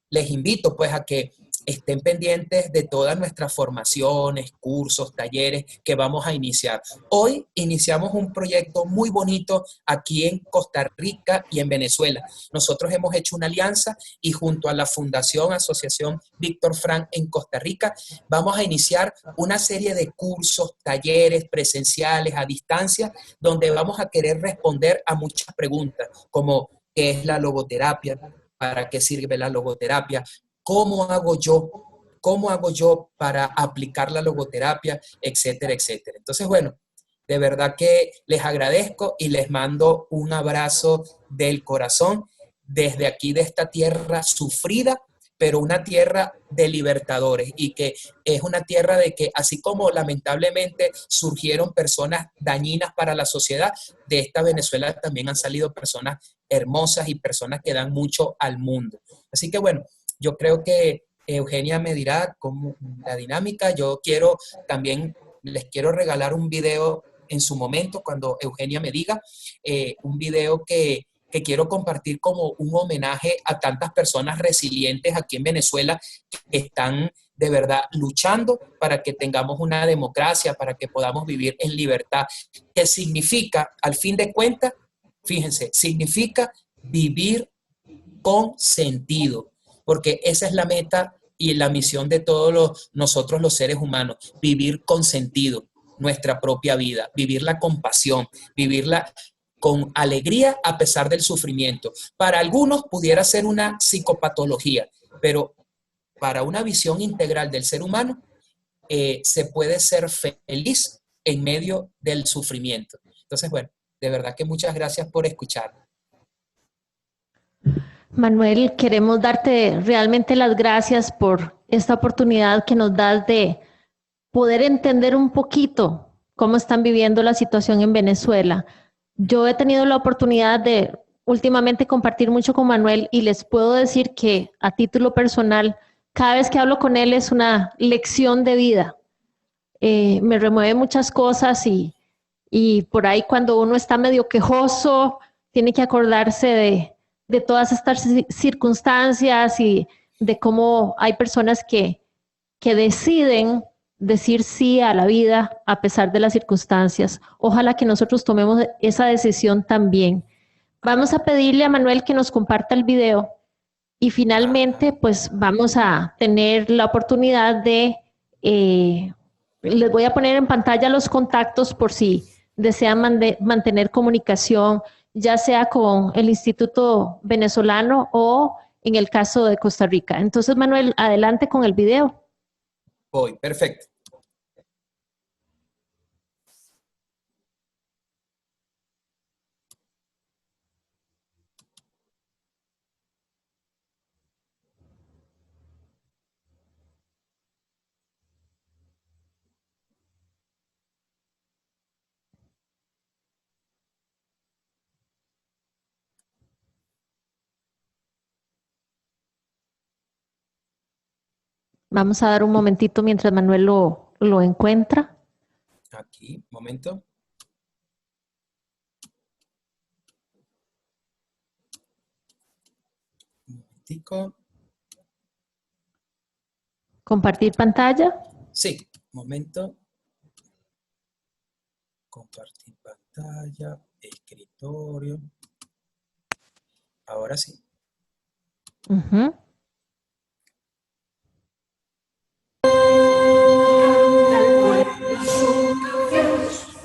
les invito pues a que estén pendientes de todas nuestras formaciones, cursos, talleres que vamos a iniciar. Hoy iniciamos un proyecto muy bonito aquí en Costa Rica y en Venezuela. Nosotros hemos hecho una alianza y junto a la Fundación Asociación Víctor Frank en Costa Rica vamos a iniciar una serie de cursos, talleres presenciales a distancia donde vamos a querer responder a muchas preguntas como ¿qué es la logoterapia? ¿Para qué sirve la logoterapia? ¿Cómo hago yo? ¿Cómo hago yo para aplicar la logoterapia? Etcétera, etcétera. Entonces, bueno, de verdad que les agradezco y les mando un abrazo del corazón desde aquí de esta tierra sufrida, pero una tierra de libertadores y que es una tierra de que así como lamentablemente surgieron personas dañinas para la sociedad, de esta Venezuela también han salido personas hermosas y personas que dan mucho al mundo. Así que bueno, yo creo que Eugenia me dirá cómo la dinámica. Yo quiero también, les quiero regalar un video en su momento, cuando Eugenia me diga, un video que quiero compartir como un homenaje a tantas personas resilientes aquí en Venezuela que están de verdad luchando para que tengamos una democracia, para que podamos vivir en libertad, que significa, al fin de cuentas, fíjense, significa vivir con sentido, porque esa es la meta y la misión de todos nosotros los seres humanos, vivir con sentido nuestra propia vida, vivirla con pasión, vivirla con alegría a pesar del sufrimiento. Para algunos pudiera ser una psicopatología, pero para una visión integral del ser humano, se puede ser feliz en medio del sufrimiento. Entonces, bueno, de verdad que muchas gracias por escuchar. Manuel, queremos darte realmente las gracias por esta oportunidad que nos das de poder entender un poquito cómo están viviendo la situación en Venezuela. Yo he tenido la oportunidad de últimamente compartir mucho con Manuel y les puedo decir que a título personal, cada vez que hablo con él es una lección de vida. Me remueve muchas cosas y por ahí cuando uno está medio quejoso, tiene que acordarse de todas estas circunstancias y de cómo hay personas que deciden decir sí a la vida a pesar de las circunstancias. Ojalá que nosotros tomemos esa decisión también. Vamos a pedirle a Manuel que nos comparta el video y finalmente pues vamos a tener la oportunidad de, les voy a poner en pantalla los contactos por si desean mantener comunicación, ya sea con el Instituto Venezolano o en el caso de Costa Rica. Entonces, Manuel, adelante con el video. Voy, perfecto. Vamos a dar un momentito mientras Manuel lo encuentra. Aquí, momento. Un momentico. ¿Compartir pantalla? Sí, momento. Compartir pantalla, escritorio. Ahora sí. Uh-huh.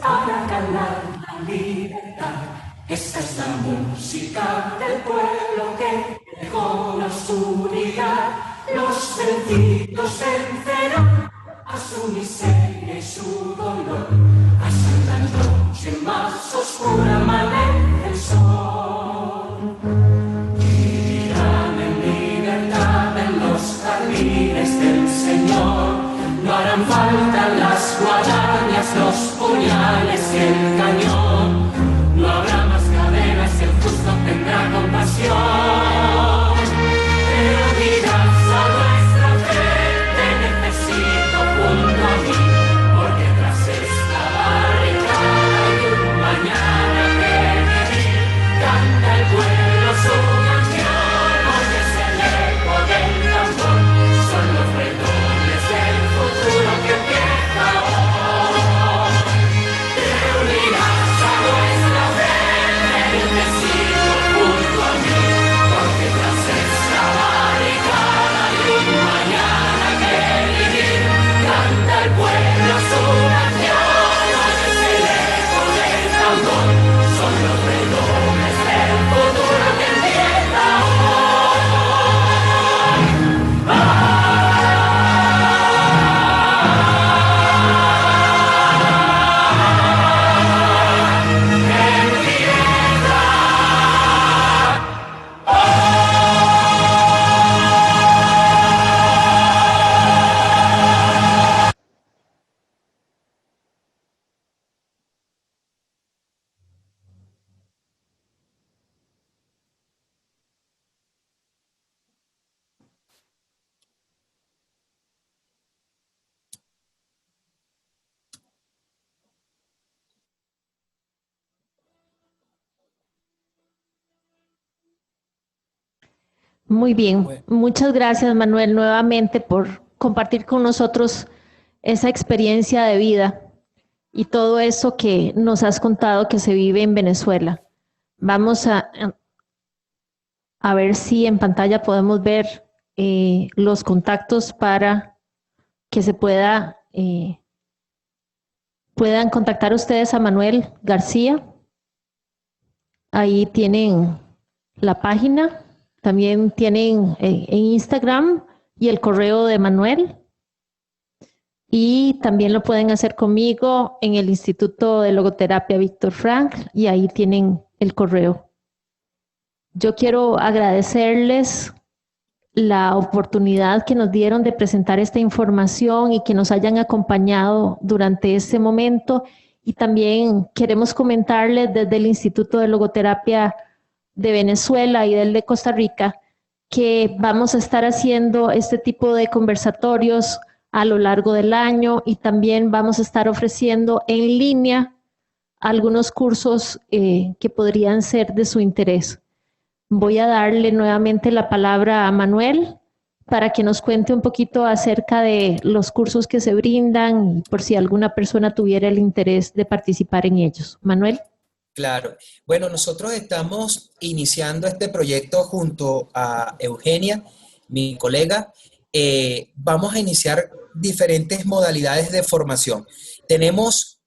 Para ganar la libertad, esta es la música del pueblo que dejó la oscuridad. Los vencidos vencerán a su miseria y su dolor, hasta la noche más oscura amanece el sol. Vivirán en libertad en los jardines del Señor. No harán falta las guadañas, los puñales y el cañón. No habrá más cadenas, el justo tendrá compasión. Pero dirás a nuestra fe, te necesito junto a mí, porque tras esta barricada hay un mañana que vivir. Canta el pueblo su canción, oyes el eco del tambor, son los redobles del futuro que empieza hoy. Te unirás a nuestra fe, te necesito junto a mí, porque tras esta barricada hay un mañana que vivir. Canta el pueblo su canción, oyes el eco del tambor, son los redobles del futuro que empieza hoy. Muy bien, Bueno. muchas gracias Manuel nuevamente por compartir con nosotros esa experiencia de vida y todo eso que nos has contado que se vive en Venezuela. Vamos a ver si en pantalla podemos ver los contactos para que se puedan contactar ustedes a Manuel García. Ahí tienen la página. También tienen en Instagram y el correo de Manuel. Y también lo pueden hacer conmigo en el Instituto de Logoterapia Víctor Frank y ahí tienen el correo. Yo quiero agradecerles la oportunidad que nos dieron de presentar esta información y que nos hayan acompañado durante este momento Y también queremos comentarles desde el Instituto de Logoterapia de Venezuela y del de Costa Rica que vamos a estar haciendo este tipo de conversatorios a lo largo del año y también vamos a estar ofreciendo en línea algunos cursos que podrían ser de su interés. Voy a darle nuevamente la palabra a Manuel para que nos cuente un poquito acerca de los cursos que se brindan y por si alguna persona tuviera el interés de participar en ellos. Manuel. Claro. Bueno, nosotros estamos iniciando este proyecto junto a Eugenia, mi colega. Vamos a iniciar diferentes modalidades de formación. Tenemos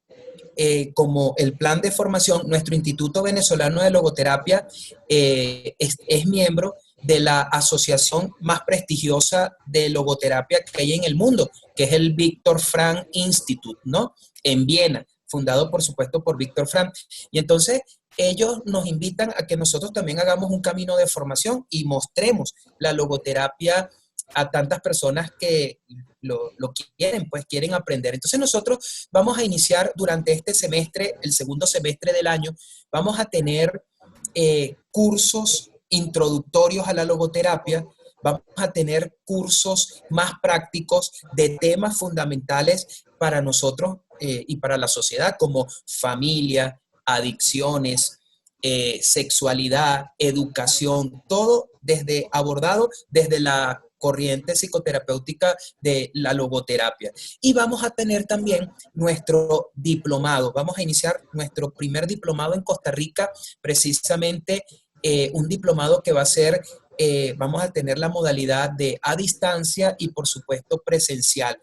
como el plan de formación, nuestro Instituto Venezolano de Logoterapia es miembro de la asociación más prestigiosa de logoterapia que hay en el mundo, que es el Viktor Frank Institute, ¿no? En Viena, fundado por supuesto por Viktor Frank. Y entonces ellos nos invitan a que nosotros también hagamos un camino de formación y mostremos la logoterapia a tantas personas que lo quieren, pues quieren aprender. Entonces nosotros vamos a iniciar durante este semestre, el segundo semestre del año, vamos a tener cursos introductorios a la logoterapia, vamos a tener cursos más prácticos de temas fundamentales para nosotros y para la sociedad, como familia, adicciones, sexualidad, educación, todo abordado desde la corriente psicoterapéutica de la logoterapia. Y vamos a tener también nuestro diplomado. Vamos a iniciar nuestro primer diplomado en Costa Rica, precisamente un diplomado que va a ser, vamos a tener la modalidad de a distancia y por supuesto presencial,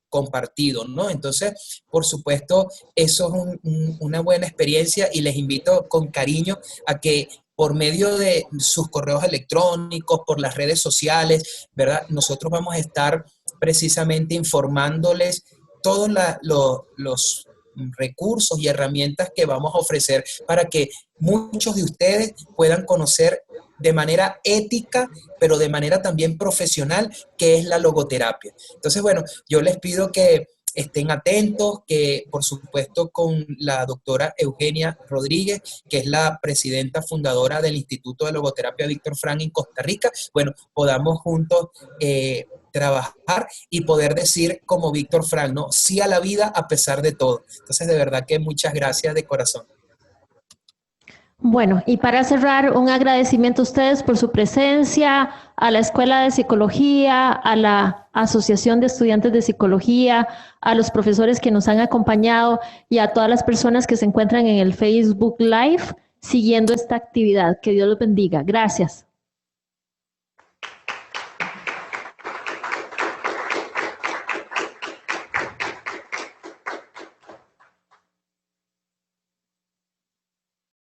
compartido, ¿no? Entonces, por supuesto, eso es una buena experiencia y les invito con cariño a que por medio de sus correos electrónicos, por las redes sociales, ¿verdad? Nosotros vamos a estar precisamente informándoles todos los recursos y herramientas que vamos a ofrecer para que muchos de ustedes puedan conocer de manera ética, pero de manera también profesional, qué es la logoterapia. Entonces, bueno, yo les pido que estén atentos, que por supuesto con la doctora Eugenia Rodríguez, que es la presidenta fundadora del Instituto de Logoterapia Viktor Frank en Costa Rica, bueno, podamos juntos trabajar y poder decir como Viktor Frank, ¿no? Sí a la vida a pesar de todo. Entonces, de verdad que muchas gracias de corazón. Bueno, y para cerrar, un agradecimiento a ustedes por su presencia, a la Escuela de Psicología, a la Asociación de Estudiantes de Psicología, a los profesores que nos han acompañado y a todas las personas que se encuentran en el Facebook Live siguiendo esta actividad. Que Dios los bendiga. Gracias.